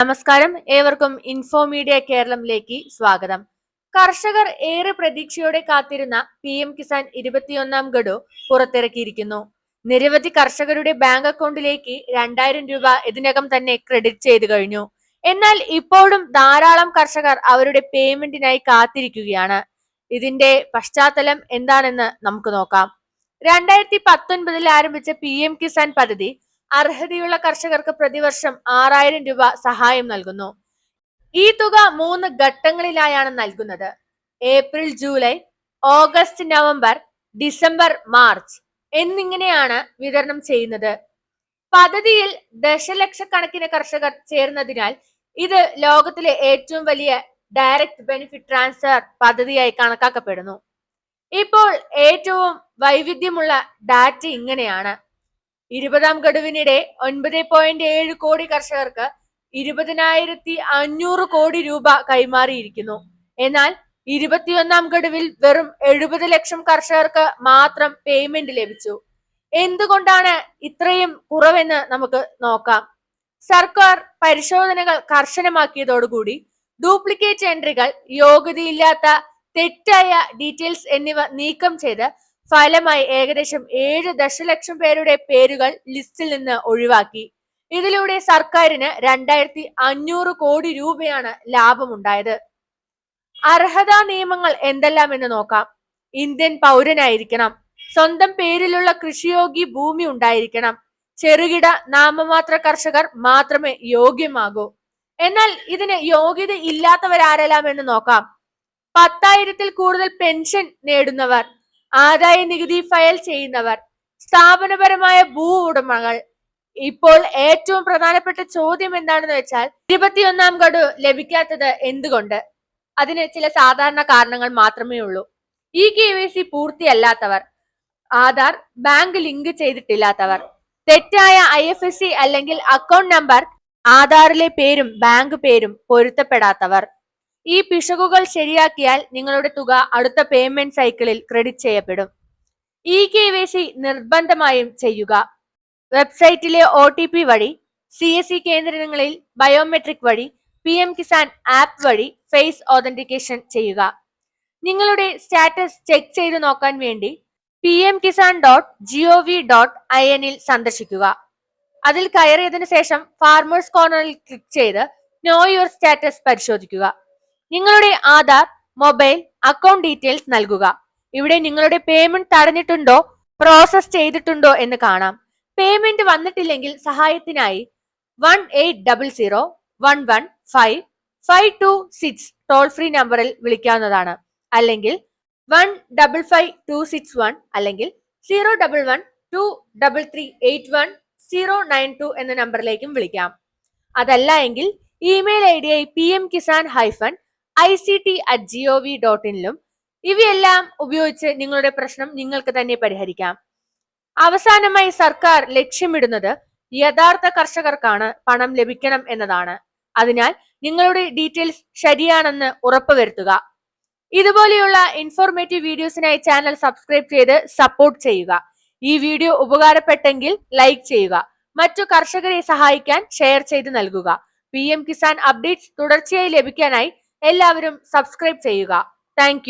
നമസ്കാരം, ഏവർക്കും info media കേരളത്തിലേക്ക് സ്വാഗതം. കർഷകർ ഏറെ പ്രതീക്ഷയോടെ കാത്തിരുന്ന PM കിസാൻ 21ാം ഗഡു പുറത്തിറക്കിയിരിക്കുന്നു. നിരവധി കർഷകരുടെ ബാങ്ക് അക്കൗണ്ടിലേക്ക് 2000 രൂപ ഇതിനകം തന്നെ ക്രെഡിറ്റ് ചെയ്തു കഴിഞ്ഞു. എന്നാൽ ഇപ്പോഴും ധാരാളം കർഷകർ അവരുടെ പേയ്മെന്റിനായി കാത്തിരിക്കുകയാണ്. ഇതിന്റെ പശ്ചാത്തലം എന്താണെന്ന് നമുക്ക് നോക്കാം. 2019 ആരംഭിച്ച PM കിസാൻ പദ്ധതി അർഹതയുള്ള കർഷകർക്ക് പ്രതിവർഷം 6000 രൂപ സഹായം നൽകുന്നു. ഈ തുക 3 ഘട്ടങ്ങളിലായാണ് നൽകുന്നത്. April, July, August, November, December, March എന്നിങ്ങനെയാണ് വിതരണം ചെയ്യുന്നത്. പദ്ധതിയിൽ ദശലക്ഷക്കണക്കിന് കർഷകർ ചേർന്നതിനാൽ ഇത് ലോകത്തിലെ ഏറ്റവും വലിയ ഡയറക്റ്റ് ബെനിഫിറ്റ് ട്രാൻസ്ഫർ പദ്ധതിയായി കണക്കാക്കപ്പെടുന്നു. ഇപ്പോൾ ഏറ്റവും വൈവിധ്യമുള്ള ഡാറ്റ ഇങ്ങനെയാണ്. 20ാം ഗഡുവിനിടെ 9.7 കോടി കർഷകർക്ക് 20,500 കോടി രൂപ കൈമാറിയിരിക്കുന്നു. എന്നാൽ 21ാം ഗഡുവിൽ വെറും 70 ലക്ഷം കർഷകർക്ക് മാത്രം പേയ്മെന്റ് ലഭിച്ചു. എന്തുകൊണ്ടാണ് ഇത്രയും കുറവെന്ന് നമുക്ക് നോക്കാം. സർക്കാർ പരിശോധനകൾ കർശനമാക്കിയതോടുകൂടി ഡ്യൂപ്ലിക്കേറ്റ് എൻട്രികൾ, യോഗ്യതയില്ലാത്ത തെറ്റായ ഡീറ്റെയിൽസ് എന്നിവ നീക്കം ചെയ്ത് ഫലമായി ഏകദേശം 7 ദശലക്ഷം പേരുടെ പേരുകൾ ലിസ്റ്റിൽ നിന്ന് ഒഴിവാക്കി. ഇതിലൂടെ സർക്കാരിന് 2500 കോടി രൂപയാണ് ലാഭമുണ്ടായത്. അർഹതാ നിയമങ്ങൾ എന്തെല്ലാം എന്ന് നോക്കാം. ഇന്ത്യൻ പൗരനായിരിക്കണം. സ്വന്തം പേരിലുള്ള കൃഷിയോഗ്യ ഭൂമി ഉണ്ടായിരിക്കണം. ചെറുകിട നാമമാത്ര കർഷകർ മാത്രമേ യോഗ്യമാകൂ. എന്നാൽ ഇതിന് യോഗ്യത ഇല്ലാത്തവരാരെല്ലാം എന്ന് നോക്കാം. 10,000-ൽ കൂടുതൽ പെൻഷൻ നേടുന്നവർ, ആദായ നികുതി ഫയൽ ചെയ്യുന്നവർ, സ്ഥാപനപരമായ ഭൂ ഉടമകൾ. ഇപ്പോൾ ഏറ്റവും പ്രധാനപ്പെട്ട ചോദ്യം എന്താണെന്ന് വെച്ചാൽ 21ാം ഗഡു ലഭിക്കാത്തത് എന്തുകൊണ്ട്? അതിന് ചില സാധാരണ കാരണങ്ങൾ മാത്രമേ ഉള്ളൂ. KYC പൂർത്തിയല്ലാത്തവർ, ആധാർ ബാങ്ക് ലിങ്ക് ചെയ്തിട്ടില്ലാത്തവർ, തെറ്റായ IFSC അല്ലെങ്കിൽ അക്കൗണ്ട് നമ്പർ ആധാറിലെ പേരും ബാങ്ക് പേരും പൊരുത്തപ്പെടാത്തവർ. ഈ പിശകുകൾ ശരിയാക്കിയാൽ നിങ്ങളുടെ തുക അടുത്ത പേയ്മെന്റ് സൈക്കിളിൽ ക്രെഡിറ്റ് ചെയ്യപ്പെടും. KYC നിർബന്ധമായും ചെയ്യുക. വെബ്സൈറ്റിലെ OTP വഴി, CSC കേന്ദ്രങ്ങളിൽ ബയോമെട്രിക് വഴി, PM കിസാൻ ആപ്പ് വഴി ഫേസ് ഓതന്റിക്കേഷൻ ചെയ്യുക. നിങ്ങളുടെ സ്റ്റാറ്റസ് ചെക്ക് ചെയ്ത് നോക്കാൻ വേണ്ടി pmkisan.gov.in സന്ദർശിക്കുക. അതിൽ കയറിയതിനു ശേഷം ഫാർമേഴ്സ് കോർണറിൽ ക്ലിക്ക് ചെയ്ത് നോ യുവർ സ്റ്റാറ്റസ് പരിശോധിക്കുക. നിങ്ങളുടെ ആധാർ, മൊബൈൽ, അക്കൗണ്ട് ഡീറ്റെയിൽസ് നൽകുക. ഇവിടെ നിങ്ങളുടെ പേയ്മെന്റ് തടഞ്ഞിട്ടുണ്ടോ, പ്രോസസ് ചെയ്തിട്ടുണ്ടോ എന്ന് കാണാം. പേയ്മെന്റ് വന്നിട്ടില്ലെങ്കിൽ സഹായത്തിനായി 1800-115-526 ടോൾ ഫ്രീ നമ്പറിൽ വിളിക്കാവുന്നതാണ്. അല്ലെങ്കിൽ 155-261 അല്ലെങ്കിൽ 011-233-81092 എന്ന നമ്പറിലേക്കും വിളിക്കാം. അതല്ല എങ്കിൽ ഇമെയിൽ ID pmkisan-ict@gov.in ഇവയെല്ലാം ഉപയോഗിച്ച് നിങ്ങളുടെ പ്രശ്നം നിങ്ങൾക്ക് തന്നെ പരിഹരിക്കാം. അവസാനമായി സർക്കാർ ലക്ഷ്യമിടുന്നത് യഥാർത്ഥ കർഷകർക്കാണ് പണം ലഭിക്കണം എന്നതാണ്. അതിനാൽ നിങ്ങളുടെ ഡീറ്റെയിൽസ് ശരിയാണെന്ന് ഉറപ്പുവരുത്തുക. ഇതുപോലെയുള്ള ഇൻഫോർമേറ്റീവ് വീഡിയോസിനായി ചാനൽ സബ്സ്ക്രൈബ് ചെയ്ത് സപ്പോർട്ട് ചെയ്യുക. ഈ വീഡിയോ ഉപകാരപ്പെട്ടെങ്കിൽ ലൈക്ക് ചെയ്യുക. മറ്റു കർഷകരെ സഹായിക്കാൻ ഷെയർ ചെയ്ത് നൽകുക. PM കിസാൻ അപ്ഡേറ്റ്സ് തുടർച്ചയായി ലഭിക്കാനായി എല്ലാവരും സബ്സ്ക്രൈബ് ചെയ്യുക. താങ്ക്